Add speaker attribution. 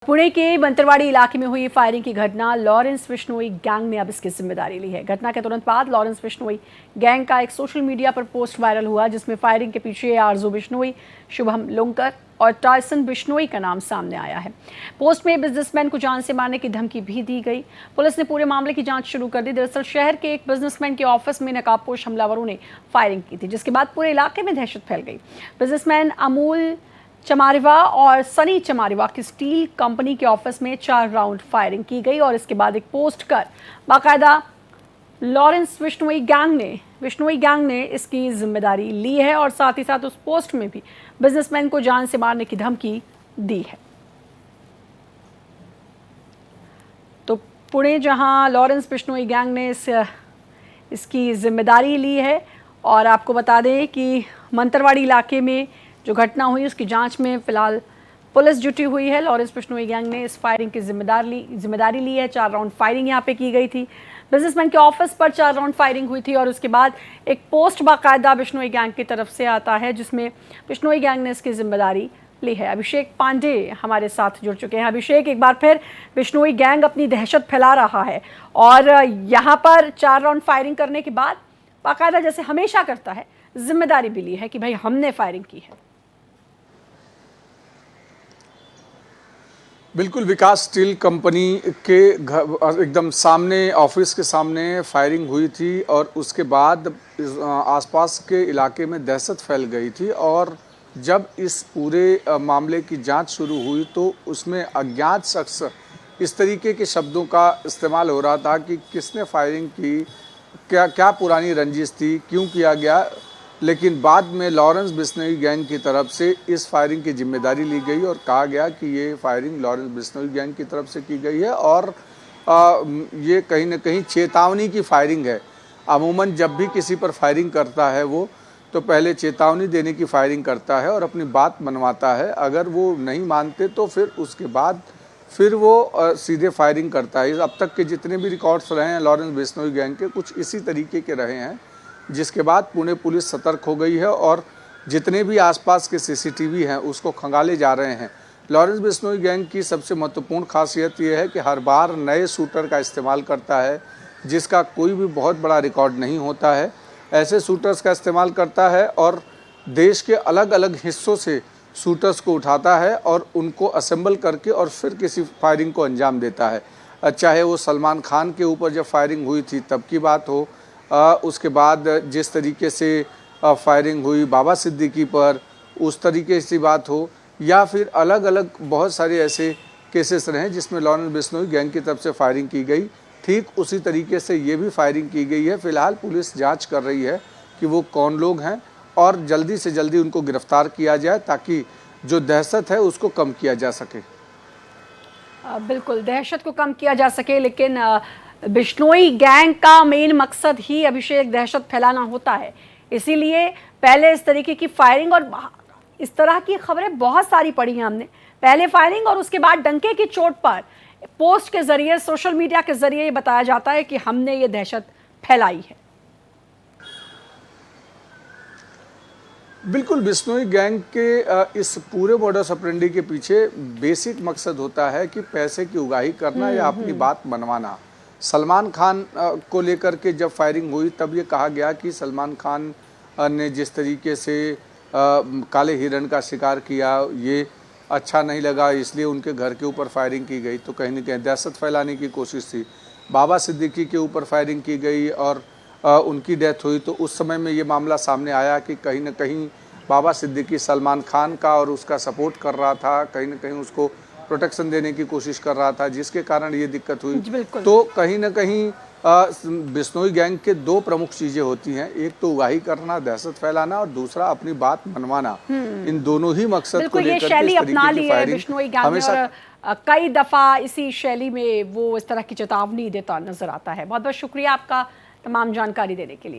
Speaker 1: पुणे के बंतरवाड़ी इलाके में हुई फायरिंग की घटना लॉरेंस बिश्नोई गैंग ने अब इसकी जिम्मेदारी ली है। घटना के तुरंत बाद लॉरेंस बिश्नोई गैंग का एक सोशल मीडिया पर पोस्ट वायरल हुआ, जिसमें फायरिंग के पीछे आरजू बिश्नोई, शुभम लुंकर और टायसन बिश्नोई का नाम सामने आया है। पोस्ट में बिजनेसमैन को जान से मारने की धमकी भी दी गई। पुलिस ने पूरे मामले की जांच शुरू कर दी। दरअसल शहर के एक बिजनेसमैन के ऑफिस में नकाबपोश हमलावरों ने फायरिंग की थी, जिसके बाद पूरे इलाके में दहशत फैल गई। बिजनेसमैन अमूल चमारिवा और सनी चमारिवा की स्टील कंपनी के ऑफिस में 4 राउंड फायरिंग की गई और इसके बाद एक पोस्ट कर बाकायदा लॉरेंस बिश्नोई गैंग ने इसकी जिम्मेदारी ली है और साथ ही साथ उस पोस्ट में भी बिजनेसमैन को जान से मारने की धमकी दी है। तो पुणे जहां लॉरेंस बिश्नोई गैंग ने इसकी जिम्मेदारी ली है और आपको बता दें कि मंतरवाड़ी इलाके में जो घटना हुई उसकी जांच में फिलहाल पुलिस जुटी हुई है। लॉरेंस बिश्नोई गैंग ने इस फायरिंग की जिम्मेदारी ली है। 4 राउंड फायरिंग यहां पे की गई थी। बिजनेसमैन के ऑफिस पर 4 राउंड फायरिंग हुई थी और उसके बाद एक पोस्ट बाकायदा बिश्नोई गैंग की तरफ से आता है, जिसमें बिश्नोई गैंग ने इसकी जिम्मेदारी ली है। अभिषेक पांडे हमारे साथ जुड़ चुके हैं। अभिषेक, एक बार फिर बिश्नोई गैंग अपनी दहशत फैला रहा है और यहाँ पर 4 राउंड फायरिंग करने के बाद बाकायदा जैसे हमेशा करता है जिम्मेदारी भी ली है कि भाई हमने फायरिंग की है।
Speaker 2: बिल्कुल, विकास स्टील कंपनी के घर एकदम सामने, ऑफिस के सामने फायरिंग हुई थी और उसके बाद आसपास के इलाके में दहशत फैल गई थी। और जब इस पूरे मामले की जांच शुरू हुई तो उसमें अज्ञात शख्स इस तरीके के शब्दों का इस्तेमाल हो रहा था कि किसने फायरिंग की, क्या पुरानी रंजिश थी, क्यों किया गया। लेकिन बाद में लॉरेंस बिश्नोई गैंग की तरफ से इस फायरिंग की जिम्मेदारी ली गई और कहा गया कि ये फायरिंग लॉरेंस बिश्नोई गैंग की तरफ से की गई है और ये कहीं ना कहीं चेतावनी की फायरिंग है। अमूमन जब भी किसी पर फायरिंग करता है वो तो पहले चेतावनी देने की फायरिंग करता है और अपनी बात मनवाता है। अगर वो नहीं मानते तो फिर उसके बाद वो सीधे फायरिंग करता है। अब तक के जितने भी रिकॉर्ड्स रहे हैं लॉरेंस बिश्नोई गैंग के, कुछ इसी तरीके के रहे हैं, जिसके बाद पुणे पुलिस सतर्क हो गई है और जितने भी आसपास के सीसीटीवी हैं उसको खंगाले जा रहे हैं। लॉरेंस बिश्नोई गैंग की सबसे महत्वपूर्ण खासियत ये है कि हर बार नए शूटर का इस्तेमाल करता है, जिसका कोई भी बहुत बड़ा रिकॉर्ड नहीं होता है। ऐसे शूटर्स का इस्तेमाल करता है और देश के अलग अलग हिस्सों से शूटर्स को उठाता है और उनको असेंबल करके और फिर किसी फायरिंग को अंजाम देता है। चाहे वो सलमान खान के ऊपर जब फायरिंग हुई थी तब की बात हो, उसके बाद जिस तरीके से फायरिंग हुई बाबा सिद्दीकी पर उस तरीके से बात हो, या फिर अलग अलग बहुत सारे ऐसे केसेस रहे जिसमें लॉरेंस बिश्नोई गैंग की तरफ से फायरिंग की गई। ठीक उसी तरीके से ये भी फायरिंग की गई है। फिलहाल पुलिस जांच कर रही है कि वो कौन लोग हैं और जल्दी से जल्दी उनको गिरफ्तार किया जाए ताकि जो दहशत है उसको कम किया जा सके।
Speaker 1: बिल्कुल, दहशत को कम किया जा सके, लेकिन बिश्नोई गैंग का मेन मकसद ही अभिषेक दहशत फैलाना होता है। इसीलिए पहले इस तरीके की फायरिंग और इस तरह की खबरें बहुत सारी पढ़ी हैं हमने। पहले फायरिंग और उसके बाद डंके की चोट पर पोस्ट के जरिए, सोशल मीडिया के जरिए ये बताया जाता है कि हमने ये दहशत फैलाई है।
Speaker 2: बिल्कुल, बिश्नोई गैंग के इस पूरे मॉडस ऑपरेंडी के पीछे बेसिक मकसद होता है कि पैसे की उगाही करना या अपनी बात मनवाना। सलमान खान को लेकर के जब फायरिंग हुई तब ये कहा गया कि सलमान खान ने जिस तरीके से काले हिरण का शिकार किया ये अच्छा नहीं लगा, इसलिए उनके घर के ऊपर फायरिंग की गई, तो कहीं न कहीं दहशत फैलाने की कोशिश थी। बाबा सिद्दीकी के ऊपर फायरिंग की गई और उनकी डेथ हुई, तो उस समय में ये मामला सामने आया कि कहीं न कहीं बाबा सिद्दीकी सलमान खान का और उसका सपोर्ट कर रहा था, कहीं न कहीं उसको प्रोटेक्शन देने की कोशिश कर रहा था, जिसके कारण ये दिक्कत हुई। तो कहीं न कहीं बिश्नोई गैंग के 2 प्रमुख चीज़ें होती हैं, एक तो उगाही करना, दहशत फैलाना और दूसरा अपनी बात मनवाना। इन दोनों ही मकसद को लेकर
Speaker 1: शैली अपना ली है बिश्नोई गैंग ने और कई दफ़ा इसी शैली में वो इस तरह की चेतावनी देता नजर आता है। बहुत बहुत शुक्रिया आपका तमाम जानकारी देने के लिए।